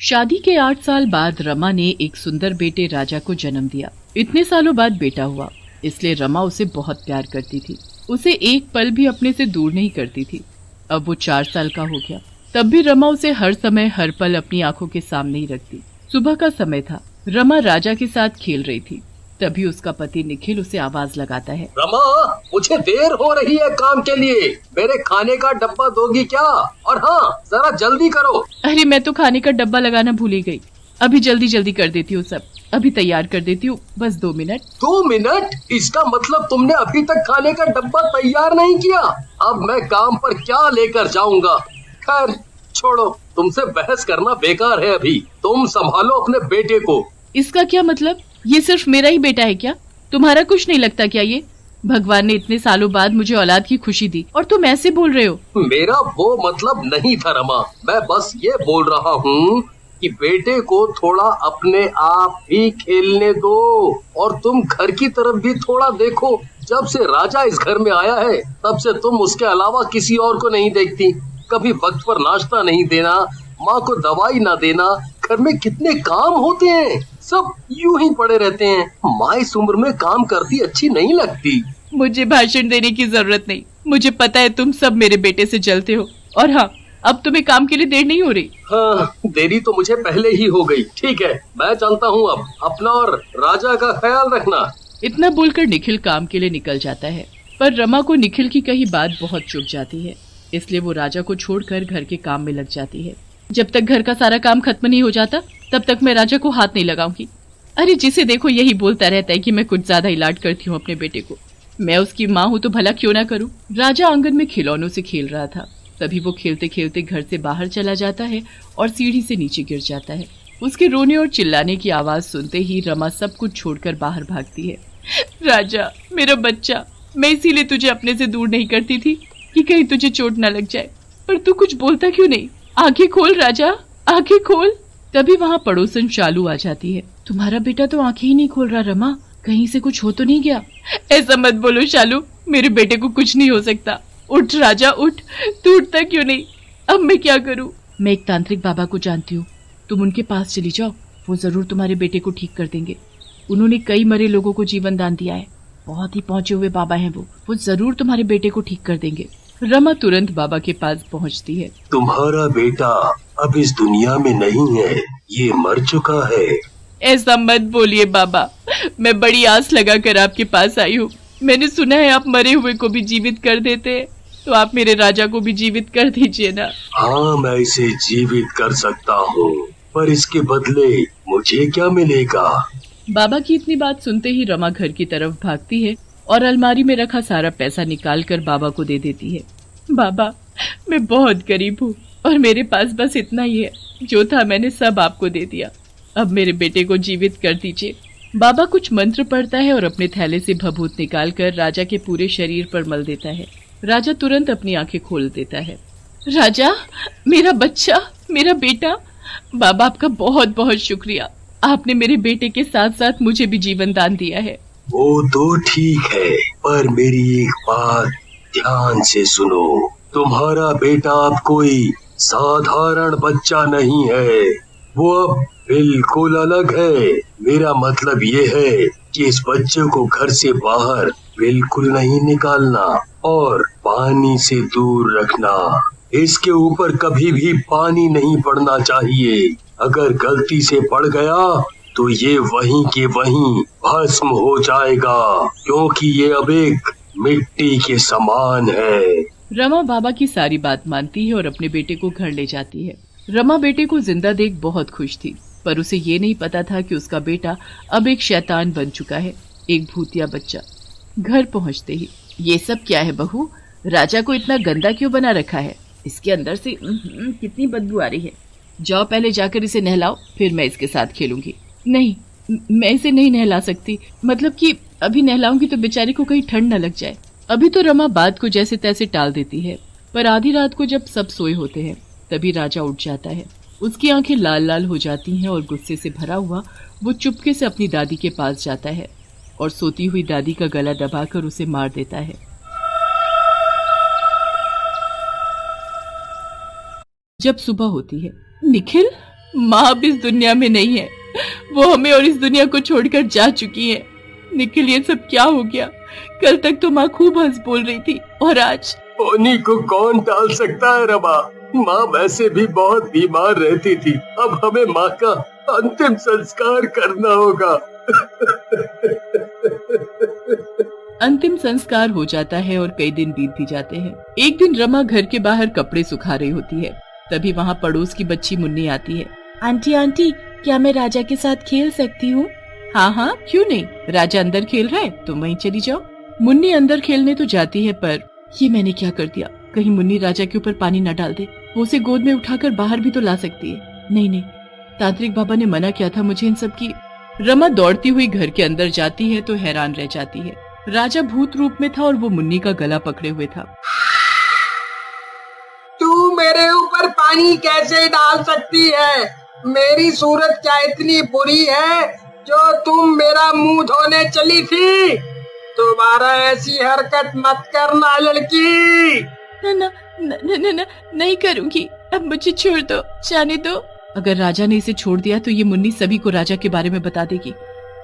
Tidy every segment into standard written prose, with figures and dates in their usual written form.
शादी के 8 साल बाद रमा ने एक सुंदर बेटे राजा को जन्म दिया। इतने सालों बाद बेटा हुआ, इसलिए रमा उसे बहुत प्यार करती थी। उसे एक पल भी अपने से दूर नहीं करती थी। अब वो 4 साल का हो गया, तब भी रमा उसे हर समय हर पल अपनी आंखों के सामने ही रखती। सुबह का समय था, रमा राजा के साथ खेल रही थी। तभी उसका पति निखिल उसे आवाज लगाता है, रमा, मुझे देर हो रही है काम के लिए, मेरे खाने का डब्बा दोगी क्या? और हाँ, जरा जल्दी करो। अरे मैं तो खाने का डब्बा लगाना भूल ही गई। अभी जल्दी जल्दी कर देती हूँ, सब अभी तैयार कर देती हूँ, बस 2 मिनट। 2 मिनट? इसका मतलब तुमने अभी तक खाने का डब्बा तैयार नहीं किया? अब मैं काम पर क्या लेकर जाऊंगा? खैर छोड़ो, तुमसे बहस करना बेकार है। अभी तुम संभालो अपने बेटे को। इसका क्या मतलब? ये सिर्फ मेरा ही बेटा है क्या? तुम्हारा कुछ नहीं लगता क्या? ये भगवान ने इतने सालों बाद मुझे औलाद की खुशी दी और तुम ऐसे बोल रहे हो? मेरा वो मतलब नहीं था रमा, मैं बस ये बोल रहा हूँ कि बेटे को थोड़ा अपने आप भी खेलने दो और तुम घर की तरफ भी थोड़ा देखो। जब से राजा इस घर में आया है तब से तुम उसके अलावा किसी और को नहीं देखती। कभी वक्त पर नाश्ता नहीं देना, माँ को दवाई ना देना, घर में कितने काम होते हैं, सब यूं ही पड़े रहते हैं। माँ इस उम्र में काम करती अच्छी नहीं लगती। मुझे भाषण देने की जरूरत नहीं, मुझे पता है तुम सब मेरे बेटे से जलते हो। और हाँ, अब तुम्हें काम के लिए देर नहीं हो रही? हाँ, देरी तो मुझे पहले ही हो गई। ठीक है, मैं चलता हूँ अब। अपना और राजा का ख्याल रखना। इतना बोलकर निखिल काम के लिए निकल जाता है, पर रमा को निखिल की कही बात बहुत चुभ जाती है, इसलिए वो राजा को छोड़कर घर के काम में लग जाती है। जब तक घर का सारा काम खत्म नहीं हो जाता तब तक मैं राजा को हाथ नहीं लगाऊंगी। अरे जिसे देखो यही बोलता रहता है कि मैं कुछ ज्यादा ही लाड करती हूँ अपने बेटे को। मैं उसकी माँ हूँ तो भला क्यों ना करूँ। राजा आंगन में खिलौनों से खेल रहा था, तभी वो खेलते खेलते घर से बाहर चला जाता है और सीढ़ी से नीचे गिर जाता है। उसके रोने और चिल्लाने की आवाज सुनते ही रमा सब कुछ छोड़कर बाहर भागती है। राजा, मेरा बच्चा, मैं इसीलिए तुझे अपने से दूर नहीं करती थी कि कहीं तुझे चोट न लग जाए, पर तू कुछ बोलता क्यों नहीं? आंखें खोल राजा, आंखें खोल। तभी वहाँ पड़ोसन शालू आ जाती है। तुम्हारा बेटा तो आंखें ही नहीं खोल रहा रमा, कहीं से कुछ हो तो नहीं गया? ऐसा मत बोलो शालू, मेरे बेटे को कुछ नहीं हो सकता। उठ राजा उठ, तू उठता क्यों नहीं? अब मैं क्या करूँ? मैं एक तांत्रिक बाबा को जानती हूँ, तुम उनके पास चली जाओ, वो जरूर तुम्हारे बेटे को ठीक कर देंगे। उन्होंने कई मरे लोगों को जीवन दान दिया है, बहुत ही पहुंचे हुए बाबा हैं वो जरूर तुम्हारे बेटे को ठीक कर देंगे। रमा तुरंत बाबा के पास पहुंचती है। तुम्हारा बेटा अब इस दुनिया में नहीं है, ये मर चुका है। ऐसा मत बोलिए बाबा, मैं बड़ी आस लगा कर आपके पास आई हूँ। मैंने सुना है आप मरे हुए को भी जीवित कर देते हैं, तो आप मेरे राजा को भी जीवित कर दीजिए ना। हाँ, मैं इसे जीवित कर सकता हूँ, पर इसके बदले मुझे क्या मिलेगा? बाबा की इतनी बात सुनते ही रमा घर की तरफ भागती है और अलमारी में रखा सारा पैसा निकालकर बाबा को दे देती है। बाबा, मैं बहुत गरीब हूँ और मेरे पास बस इतना ही है, जो था मैंने सब आपको दे दिया। अब मेरे बेटे को जीवित कर दीजिए। बाबा कुछ मंत्र पढ़ता है और अपने थैले से भभूत निकालकर राजा के पूरे शरीर पर मल देता है। राजा तुरंत अपनी आंखें खोल देता है। राजा, मेरा बच्चा, मेरा बेटा, बाबा आपका बहुत बहुत शुक्रिया। आपने मेरे बेटे के साथ साथ मुझे भी जीवन दान दिया है। वो तो ठीक है, पर मेरी एक बात ध्यान से सुनो। तुम्हारा बेटा अब कोई साधारण बच्चा नहीं है, वो अब बिल्कुल अलग है। मेरा मतलब ये है कि इस बच्चे को घर से बाहर बिल्कुल नहीं निकालना और पानी से दूर रखना। इसके ऊपर कभी भी पानी नहीं पड़ना चाहिए। अगर गलती से पड़ गया तो ये वहीं के वहीं भस्म हो जाएगा, क्योंकि ये अब एक मिट्टी के समान है। रमा बाबा की सारी बात मानती है और अपने बेटे को घर ले जाती है। रमा बेटे को जिंदा देख बहुत खुश थी, पर उसे ये नहीं पता था कि उसका बेटा अब एक शैतान बन चुका है, एक भूतिया बच्चा। घर पहुंचते ही, ये सब क्या है बहू? राजा को इतना गंदा क्यों बना रखा है? इसके अंदर से कितनी बदबू आ रही है। जाओ पहले जाकर इसे नहलाओ, फिर मैं इसके साथ खेलूंगी। नहीं, मैं इसे नहीं नहला सकती, मतलब कि अभी नहलाऊंगी तो बेचारे को कहीं ठंड न लग जाए। अभी तो रमा बात को जैसे तैसे टाल देती है, पर आधी रात को जब सब सोए होते हैं तभी राजा उठ जाता है। उसकी आंखें लाल लाल हो जाती हैं और गुस्से से भरा हुआ वो चुपके से अपनी दादी के पास जाता है और सोती हुई दादी का गला दबाकर उसे मार देता है। जब सुबह होती है, निखिल, माँ अब इस दुनिया में नहीं है, वो हमें और इस दुनिया को छोड़कर जा चुकी है। निखिल, ये सब क्या हो गया? कल तक तो माँ खूब हंस बोल रही थी और आज। होनी को कौन टाल सकता है रमा? माँ वैसे भी बहुत बीमार रहती थी, अब हमें माँ का अंतिम संस्कार करना होगा। अंतिम संस्कार हो जाता है और कई दिन बीत भी जाते हैं। एक दिन रमा घर के बाहर कपड़े सुखा रही होती है, तभी वहाँ पड़ोस की बच्ची मुन्नी आती है। आंटी आंटी, क्या मैं राजा के साथ खेल सकती हूँ? हाँ हाँ, क्यों नहीं, राजा अंदर खेल रहा है, तुम वहीं चली जाओ। मुन्नी अंदर खेलने तो जाती है, पर ये मैंने क्या कर दिया, कहीं मुन्नी राजा के ऊपर पानी न डाल दे। वो उसे गोद में उठाकर बाहर भी तो ला सकती है। नहीं नहीं, तांत्रिक बाबा ने मना किया था मुझे इन सब की। रमा दौड़ती हुई घर के अंदर जाती है तो हैरान रह जाती है। राजा भूत रूप में था और वो मुन्नी का गला पकड़े हुए था। तू मेरे ऊपर पानी कैसे डाल सकती है? मेरी सूरत क्या इतनी बुरी है जो तुम मेरा मुंह धोने चली थी? दोबारा ऐसी हरकत मत करना लड़की। न, न, न, न, न, नहीं करूंगी, अब मुझे छोड़ दो, जाने दो। अगर राजा ने इसे छोड़ दिया तो ये मुन्नी सभी को राजा के बारे में बता देगी।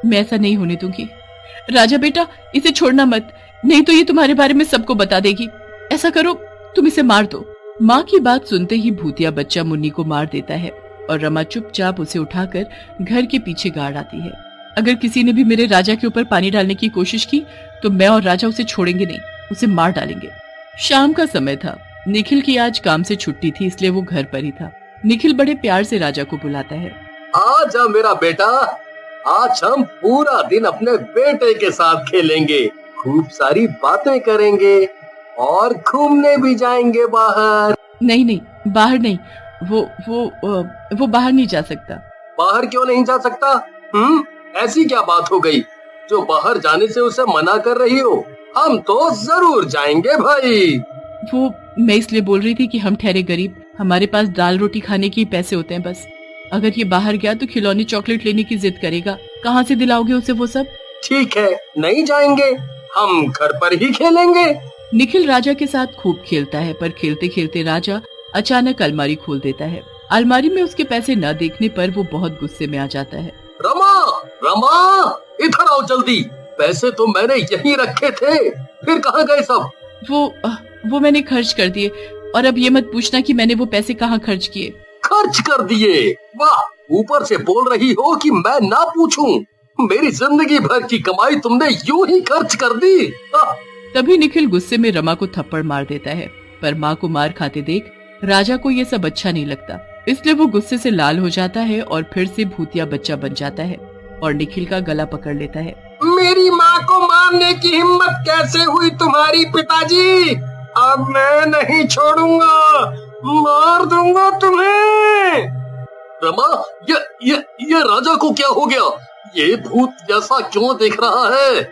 मैं ऐसा नहीं होने दूंगी। राजा बेटा, इसे छोड़ना मत, नहीं तो ये तुम्हारे बारे में सबको बता देगी। ऐसा करो, तुम इसे मार दो। माँ की बात सुनते ही भूतिया बच्चा मुन्नी को मार देता है और रमा चुपचाप उसे उठाकर घर के पीछे गाड़ आती है। अगर किसी ने भी मेरे राजा के ऊपर पानी डालने की कोशिश की तो मैं और राजा उसे छोड़ेंगे नहीं, उसे मार डालेंगे। शाम का समय था। निखिल की आज काम से छुट्टी थी, इसलिए वो घर पर ही था। निखिल बड़े प्यार से राजा को बुलाता है। आजा मेरा बेटा, आज हम पूरा दिन अपने बेटे के साथ खेलेंगे, खूब सारी बातें करेंगे और घूमने भी जाएंगे बाहर। नहीं नहीं, बाहर नहीं, वो बाहर नहीं जा सकता। बाहर क्यों नहीं जा सकता? ऐसी क्या बात हो गई जो बाहर जाने से उसे मना कर रही हो? हम तो जरूर जाएंगे भाई। वो मैं इसलिए बोल रही थी कि हम ठहरे गरीब, हमारे पास दाल रोटी खाने के पैसे होते हैं बस। अगर ये बाहर गया तो खिलौनी चॉकलेट लेने की जिद करेगा, कहाँ से दिलाओगे उसे वो सब? ठीक है, नहीं जाएंगे, हम घर पर ही खेलेंगे। निखिल राजा के साथ खूब खेलता है, पर खेलते खेलते राजा अचानक अलमारी खोल देता है। अलमारी में उसके पैसे न देखने पर वो बहुत गुस्से में आ जाता है। रमा, रमा, इधर आओ जल्दी, पैसे तो मैंने यहीं रखे थे, फिर कहाँ गए सब? वो मैंने खर्च कर दिए, और अब ये मत पूछना कि मैंने वो पैसे कहाँ खर्च किए। खर्च कर दिए? वाह, ऊपर से बोल रही हो कि मैं ना पूछूं। मेरी जिंदगी भर की कमाई तुमने यूं ही खर्च कर दी। तभी निखिल गुस्से में रमा को थप्पड़ मार देता है, पर माँ को मार खाते देख राजा को ये सब अच्छा नहीं लगता, इसलिए वो गुस्से से लाल हो जाता है और फिर से भूतिया बच्चा बन जाता है और निखिल का गला पकड़ लेता है। मेरी माँ को मारने की हिम्मत कैसे हुई तुम्हारी पिताजी? अब मैं नहीं छोड़ूंगा, मार दूंगा तुम्हें। रमा, ये राजा को क्या हो गया? ये भूत जैसा क्यों देख रहा है?